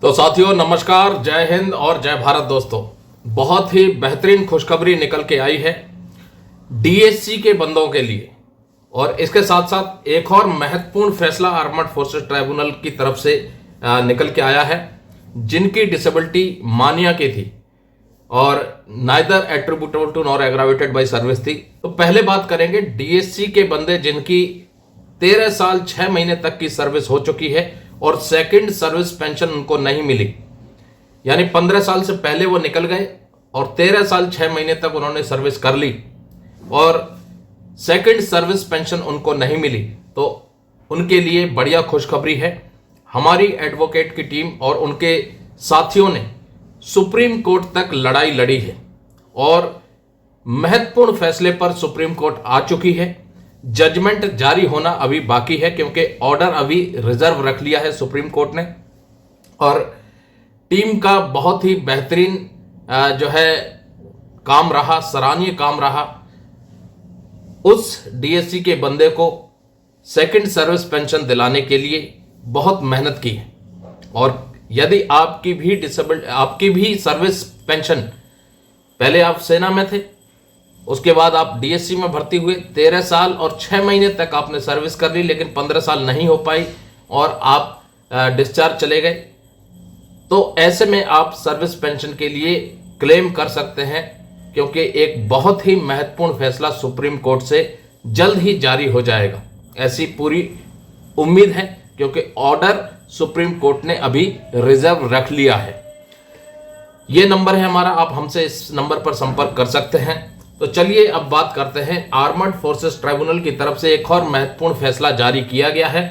तो साथियों नमस्कार, जय हिंद और जय भारत। दोस्तों, बहुत ही बेहतरीन खुशखबरी निकल के आई है डीएससी के बंदों के लिए। और इसके साथ साथ एक और महत्वपूर्ण फैसला आर्मर्ड फोर्सेस ट्राइब्यूनल की तरफ से निकल के आया है, जिनकी डिसेबिलिटी मानिया की थी और neither attributable to nor aggravated by service थी। तो पहले बात करेंगे डीएससी के बंदे जिनकी 13 साल 6 महीने तक की सर्विस हो चुकी है और सेकंड सर्विस पेंशन उनको नहीं मिली, यानी 15 साल से पहले वो निकल गए और 13 साल 6 महीने तक उन्होंने सर्विस कर ली और सेकंड सर्विस पेंशन उनको नहीं मिली। तो उनके लिए बढ़िया खुशखबरी है। हमारी एडवोकेट की टीम और उनके साथियों ने सुप्रीम कोर्ट तक लड़ाई लड़ी है और महत्वपूर्ण फैसले पर सुप्रीम कोर्ट आ चुकी है। जजमेंट जारी होना अभी बाकी है क्योंकि ऑर्डर अभी रिजर्व रख लिया है सुप्रीम कोर्ट ने। और टीम का बहुत ही बेहतरीन जो है काम रहा, सराहनीय काम रहा। उस डीएससी के बंदे को सेकंड सर्विस पेंशन दिलाने के लिए बहुत मेहनत की है। और यदि आपकी भी सर्विस पेंशन, पहले आप सेना में थे, उसके बाद आप डीएससी में भर्ती हुए, 13 साल और 6 महीने तक आपने सर्विस कर ली, लेकिन 15 साल नहीं हो पाई और आप डिस्चार्ज चले गए, तो ऐसे में आप सर्विस पेंशन के लिए क्लेम कर सकते हैं क्योंकि एक बहुत ही महत्वपूर्ण फैसला सुप्रीम कोर्ट से जल्द ही जारी हो जाएगा, ऐसी पूरी उम्मीद है क्योंकि ऑर्डर सुप्रीम कोर्ट ने अभी रिजर्व रख लिया है। ये नंबर है हमारा, आप हमसे इस नंबर पर संपर्क कर सकते हैं। तो चलिए अब बात करते हैं, आर्मर्ड फोर्सेस ट्राइब्यूनल की तरफ से एक और महत्वपूर्ण फैसला जारी किया गया है।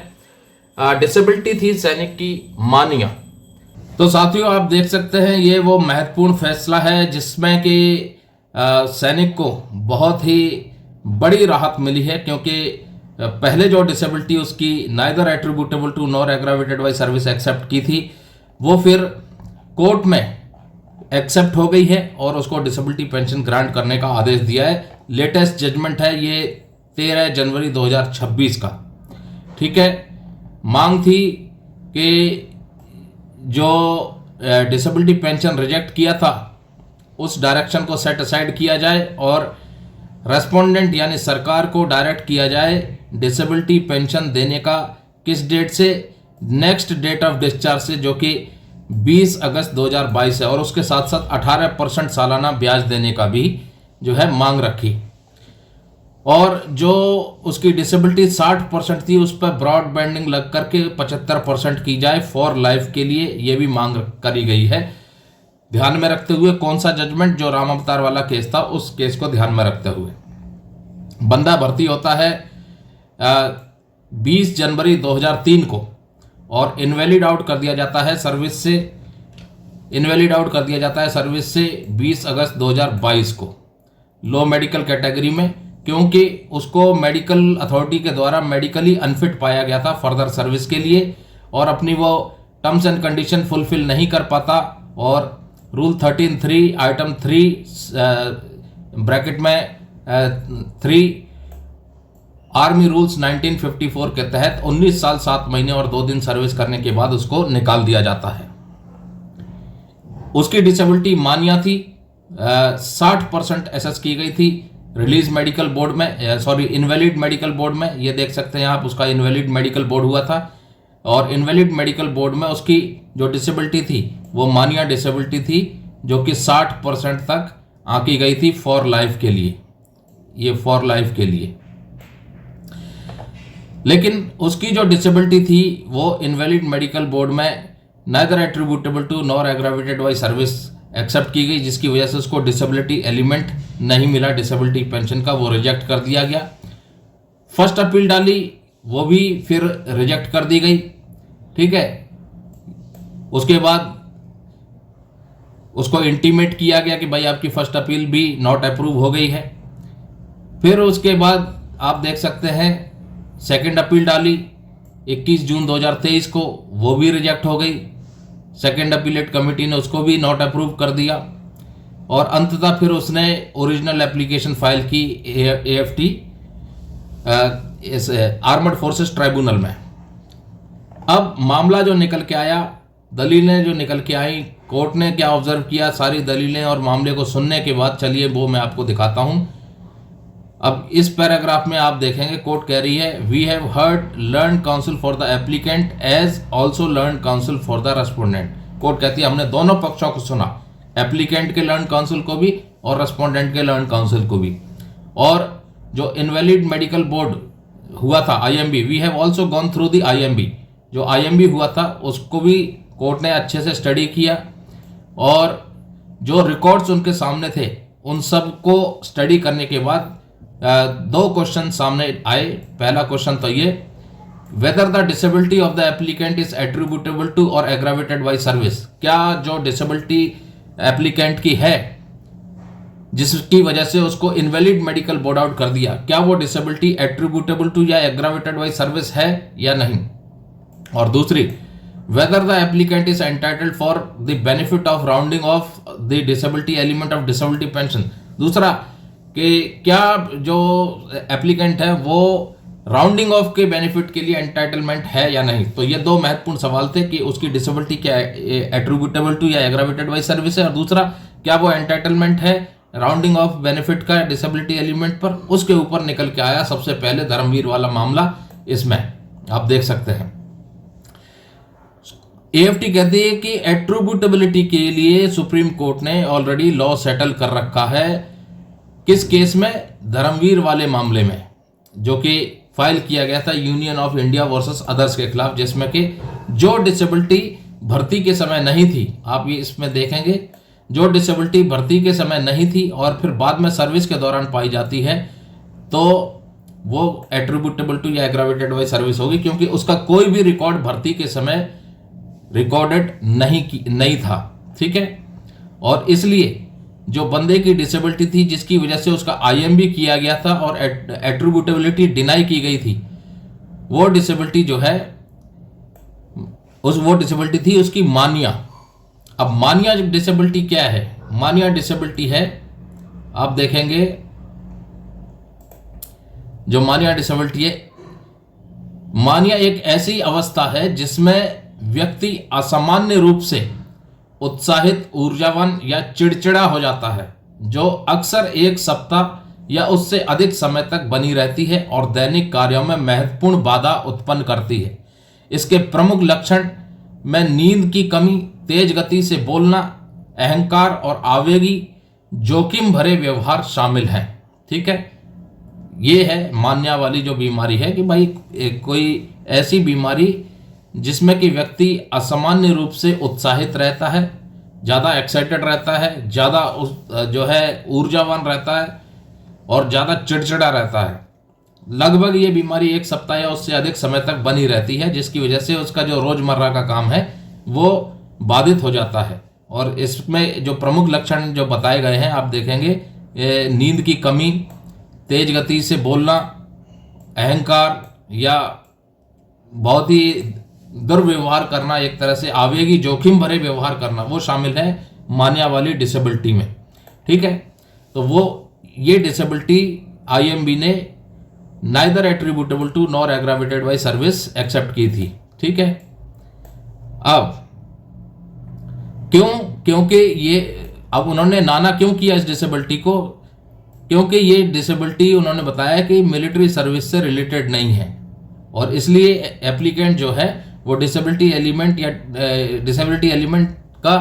डिसेबिलिटी थी सैनिक की मानिया। तो साथियों आप देख सकते हैं ये वो महत्वपूर्ण फैसला है जिसमें कि सैनिक को बहुत ही बड़ी राहत मिली है क्योंकि पहले जो डिसेबिलिटी उसकी neither attributable to nor aggravated by service accept की थी, वो फिर कोर्ट में एक्सेप्ट हो गई है और उसको डिसेबिलिटी पेंशन ग्रांट करने का आदेश दिया है। लेटेस्ट जजमेंट है ये 13 जनवरी 2026 का। ठीक है, मांग थी कि जो डिसेबिलिटी पेंशन रिजेक्ट किया था उस डायरेक्शन को सेट असाइड किया जाए और रेस्पोंडेंट यानी सरकार को डायरेक्ट किया जाए डिसेबिलिटी पेंशन देने का किस डेट से, नेक्स्ट डेट ऑफ डिस्चार्ज से, जो कि 20 अगस्त 2022 है। और उसके साथ साथ 18% सालाना ब्याज देने का भी जो है मांग रखी। और जो उसकी डिसेबिलिटी 60% थी उस पर ब्रॉड बैंडिंग लग करके 75% की जाए फॉर लाइफ के लिए, ये भी मांग करी गई है। ध्यान में रखते हुए कौन सा जजमेंट, जो राम अवतार वाला केस था, उस केस को ध्यान में रखते हुए बंदा भर्ती होता है 20 जनवरी 2003 को और इनवैलिड आउट कर दिया जाता है सर्विस से, 20 अगस्त 2022 को लो मेडिकल कैटेगरी में, क्योंकि उसको मेडिकल अथॉरिटी के द्वारा मेडिकली अनफिट पाया गया था फर्दर सर्विस के लिए और अपनी वो टर्म्स एंड कंडीशन फुलफिल नहीं कर पाता। और रूल 13(3) आइटम 3 ब्रैकेट में 3 आर्मी रूल्स 1954 के तहत 19 साल 7 महीने और 2 दिन सर्विस करने के बाद उसको निकाल दिया जाता है। उसकी डिसेबिलिटी मानिया थी, 60% एसएस की गई थी रिलीज मेडिकल बोर्ड में, इनवैलिड मेडिकल बोर्ड में। ये देख सकते हैं आप, उसका इनवैलिड मेडिकल बोर्ड हुआ था और इनवैलिड मेडिकल बोर्ड में उसकी जो डिसेबिलिटी थी वो मानिया डिसेबिलिटी थी, जो कि 60% तक आंकी गई थी फॉर लाइफ के लिए, ये फॉर लाइफ के लिए। लेकिन उसकी जो डिसेबिलिटी थी वो इनवैलिड मेडिकल बोर्ड में neither attributable to nor aggravated by service accept की गई, जिसकी वजह से उसको डिसेबिलिटी एलिमेंट नहीं मिला डिसेबिलिटी पेंशन का, वो रिजेक्ट कर दिया गया। फर्स्ट अपील डाली, वो भी फिर रिजेक्ट कर दी गई। ठीक है, उसके बाद उसको इंटीमेट किया गया कि भाई आपकी फर्स्ट अपील भी नॉट अप्रूव हो गई है। फिर उसके बाद आप देख सकते हैं सेकंड अपील डाली 21 जून 2023 को, वो भी रिजेक्ट हो गई। सेकंड अपीलेट कमेटी ने उसको भी नॉट अप्रूव कर दिया और अंततः फिर उसने ओरिजिनल एप्लीकेशन फाइल की AFT आर्मर्ड फोर्सेस ट्राइब्यूनल में। अब मामला जो निकल के आया दलीलें जो निकल के आई, कोर्ट ने क्या ऑब्जर्व किया, सारी दलीलें और मामले को सुनने के बाद चलिए वो मैं आपको दिखाता हूं। अब इस पैराग्राफ में आप देखेंगे कोर्ट कह रही है, we have heard learn counsel for the applicant as also learn counsel for the respondent. Court कहती है हमने दोनों पक्षों को सुना, एप्लीकेंट के लर्न काउंसिल को भी और रेस्पोंडेंट के लर्न काउंसिल को भी। और जो इनवैलिड मेडिकल बोर्ड हुआ था IMB, we have also gone through the IMB, जो IMB हुआ था उसको भी कोर्ट ने अच्छे से स्टडी किया और जो रिकॉर्ड्स उनके सामने थे उन सब को स्टडी करने के बाद दो क्वेश्चन सामने आए। पहला क्वेश्चन तो ये, whether the disability of the applicant is attributable to or aggravated by service, क्या जो डिसेबिलिटी एप्लीकेंट की है जिसकी वजह से उसको इनवैलिड मेडिकल बोर्ड आउट कर दिया, क्या वो डिसेबिलिटी एट्रीब्यूटेबल टू या एग्रावेटेड बाय सर्विस है या नहीं। और दूसरी, whether the applicant is entitled for the benefit of rounding of the disability element of disability pension. दूसरा कि क्या जो एप्लीकेंट है वो राउंडिंग ऑफ के बेनिफिट के लिए एंटाइटलमेंट है या नहीं। तो ये दो महत्वपूर्ण सवाल थे कि उसकी डिसेबिलिटी क्या एट्रीब्यूटेबल टू या एग्रावेटेड बाय सर्विस है, और दूसरा क्या वो एंटाइटलमेंट है राउंडिंग ऑफ बेनिफिट का डिसेबिलिटी एलिमेंट पर। उसके ऊपर निकल के आया सबसे पहले धर्मवीर वाला मामला, इसमें आप देख सकते हैं। AFT कहती है कि एट्रीब्यूटेबिलिटी के लिए सुप्रीम कोर्ट ने ऑलरेडी लॉ सेटल कर रखा है। किस केस में? धर्मवीर वाले मामले में, जो कि फाइल किया गया था union of India versus others के खिलाफ, जिसमें कि जो डिसेबिलिटी भर्ती के समय नहीं थी, आप ये इसमें देखेंगे, जो डिसेबिलिटी भर्ती के समय नहीं थी और फिर बाद में सर्विस के दौरान पाई जाती है, तो वो एट्रीब्यूटेबल टू या एग्रावेटेड बाय सर्विस होगी, क्योंकि उसका कोई भी रिकॉर्ड भर्ती के समय रिकॉर्डेड नहीं था। ठीक है, और इसलिए जो बंदे की डिसेबिलिटी थी जिसकी वजह से उसका IMB किया गया था और एट्रीब्यूटेबिलिटी डिनाई की गई थी, वो डिसेबिलिटी जो है वो डिसेबिलिटी थी उसकी मानिया। अब मानिया डिसेबिलिटी क्या है? मानिया डिसेबिलिटी है, आप देखेंगे जो मानिया डिसेबिलिटी है, मानिया एक ऐसी अवस्था है जिसमें व्यक्ति असामान्य रूप से उत्साहित, ऊर्जावान या चिड़चिड़ा हो जाता है, जो अक्सर एक सप्ताह या उससे अधिक समय तक बनी रहती है और दैनिक कार्यों में महत्वपूर्ण बाधा उत्पन्न करती है। इसके प्रमुख लक्षण में नींद की कमी, तेज गति से बोलना, अहंकार और आवेगी जोखिम भरे व्यवहार शामिल हैं। ठीक है, ये है मान्या वाली जो बीमारी है कि भाई कोई ऐसी बीमारी जिसमें कि व्यक्ति असामान्य रूप से उत्साहित रहता है, ज़्यादा एक्साइटेड रहता है, ज़्यादा जो है ऊर्जावान रहता है और ज़्यादा चिड़चिड़ा रहता है। लगभग ये बीमारी एक सप्ताह या उससे अधिक समय तक बनी रहती है, जिसकी वजह से उसका जो रोज़मर्रा का काम है वो बाधित हो जाता है। और इसमें जो प्रमुख लक्षण जो बताए गए हैं आप देखेंगे, नींद की कमी, तेज गति से बोलना, अहंकार या बहुत ही दुर्व्यवहार करना, एक तरह से आवेगी जोखिम भरे व्यवहार करना, वो शामिल है मान्या वाली डिसेबिलिटी में। ठीक है, तो वो ये डिसेबिलिटी IMB ने neither attributable to nor aggravated by service accept की थी। ठीक है, अब क्योंकि ये अब उन्होंने नाना क्यों किया इस डिसेबिलिटी को? क्योंकि ये डिसेबिलिटी उन्होंने बताया कि मिलिट्री सर्विस से रिलेटेड नहीं है और इसलिए एप्लीकेंट जो है वो डिसेबिलिटी एलिमेंट या डिसेबिलिटी एलिमेंट का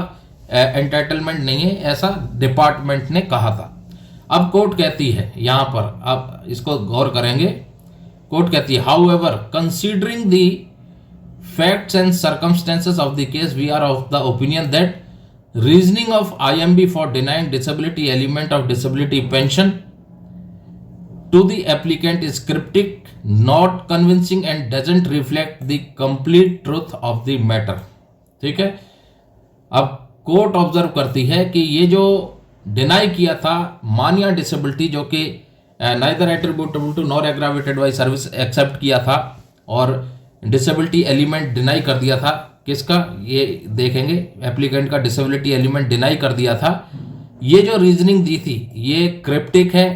एंटाइटलमेंट नहीं है, ऐसा डिपार्टमेंट ने कहा था। अब कोर्ट कहती है यहाँ पर, आप इसको गौर करेंगे, कोर्ट कहती है, however considering the facts and circumstances of the case we are of the opinion that reasoning of IMB for denying disability element of disability pension to the applicant is cryptic, not convincing and doesn't reflect the complete truth of the matter। ठीक है, अब court observe करती है कि ये जो deny किया था मानिया डिसेबिलिटी, जो कि neither attributable to nor aggravated by service accept किया था और डिसेबिलिटी एलिमेंट डिनाई कर दिया था, किसका? ये देखेंगे, एप्लीकेंट का डिसेबिलिटी एलिमेंट डिनाई कर दिया था। ये जो रीजनिंग दी थी ये क्रिप्टिक है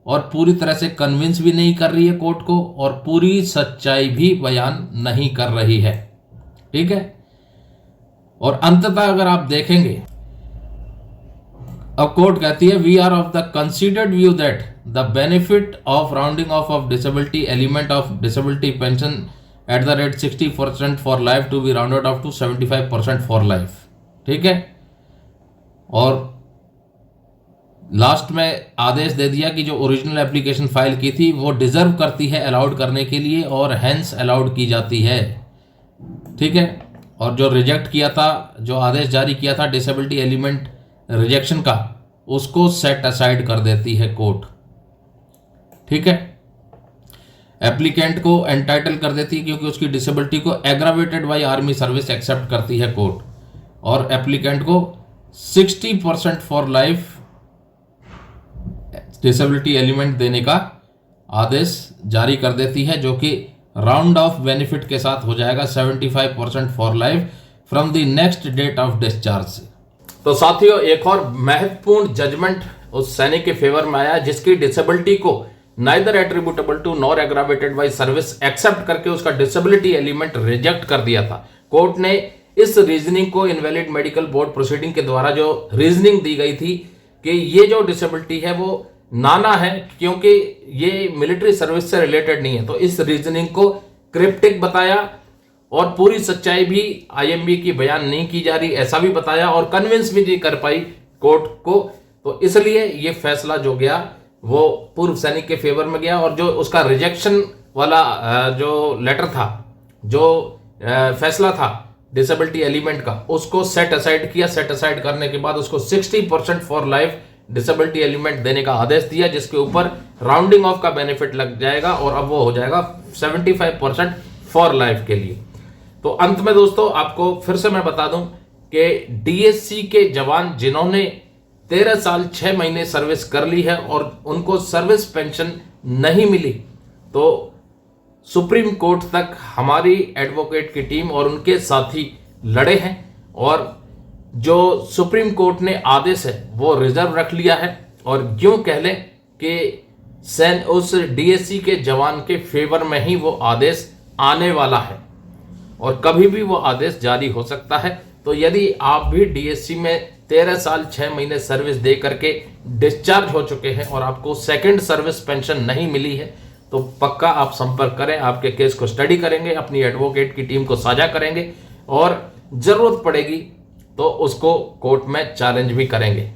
और पूरी तरह से कन्विंस भी नहीं कर रही है कोर्ट को और पूरी सच्चाई भी बयान नहीं कर रही है। ठीक है, और अंततः अगर आप देखेंगे, अब कोर्ट कहती है we are of the considered view that the benefit of rounding of disability element of disability pension at the rate 60% for life to be rounded off to 75% for life. ठीक है, और लास्ट में आदेश दे दिया कि जो original application file की थी वो डिजर्व करती है अलाउड करने के लिए और हैंस अलाउड की जाती है। ठीक है, और जो रिजेक्ट किया था, जो आदेश जारी किया था डिसेबिलिटी एलिमेंट रिजेक्शन का, उसको सेट असाइड कर देती है कोर्ट। ठीक है, एप्लीकेंट को एंटाइटल कर देती है क्योंकि उसकी डिसेबिलिटी को aggravated by army service accept करती है कोर्ट, और एप्लीकेंट को 60% फॉर लाइफ डिसेबिलिटी एलिमेंट देने का आदेश जारी कर देती है, जो कि राउंड ऑफ बेनिफिट के साथ हो जाएगा 75% for life from the next date of discharge से। तो साथियों, एक और महत्वपूर्ण जजमेंट उस सैनिक के फेवर में आया जिसकी डिसेबिलिटी को neither attributable to nor aggravated by service accept करके उसका डिसेबिलिटी एलिमेंट रिजेक्ट कर दिया था। कोर्ट ने इस रीजनिंग को इनवैलिड मेडिकल बोर्ड प्रोसीडिंग के द्वारा जो रीजनिंग दी गई थी कि ये जो डिसेबिलिटी है वो नाना है क्योंकि ये मिलिट्री सर्विस से रिलेटेड नहीं है, तो इस रीजनिंग को क्रिप्टिक बताया और पूरी सच्चाई भी आईएमबी की बयान नहीं की जा रही ऐसा भी बताया, और कन्विंस भी नहीं कर पाई कोर्ट को। तो इसलिए ये फैसला जो गया वो पूर्व सैनिक के फेवर में गया, और जो उसका रिजेक्शन वाला जो लेटर था, जो फैसला था डिसेबिलिटी एलिमेंट का, उसको सेट असाइड किया। सेट असाइड करने के बाद उसको 60% फॉर लाइफ डिसेबिलिटी एलिमेंट देने का आदेश दिया, जिसके ऊपर राउंडिंग ऑफ का बेनिफिट लग जाएगा और अब वो हो जाएगा 75% फॉर लाइफ के लिए। तो अंत में दोस्तों आपको फिर से मैं बता दूं कि डीएससी के जवान जिन्होंने 13 साल 6 महीने सर्विस कर ली है और उनको सर्विस पेंशन नहीं मिली, तो सुप्रीम कोर्ट तक हमारी एडवोकेट की टीम और उनके साथी लड़े हैं, और जो सुप्रीम कोर्ट ने आदेश है वो रिजर्व रख लिया है, और यूं कह लें कि उस डीएससी के जवान के फेवर में ही वो आदेश आने वाला है और कभी भी वो आदेश जारी हो सकता है। तो यदि आप भी डीएससी में 13 साल 6 महीने सर्विस दे करके डिस्चार्ज हो चुके हैं और आपको सेकंड सर्विस पेंशन नहीं मिली है, तो पक्का आप संपर्क करें। आपके केस को स्टडी करेंगे, अपनी एडवोकेट की टीम को साझा करेंगे और जरूरत पड़ेगी तो उसको कोर्ट में चैलेंज भी करेंगे।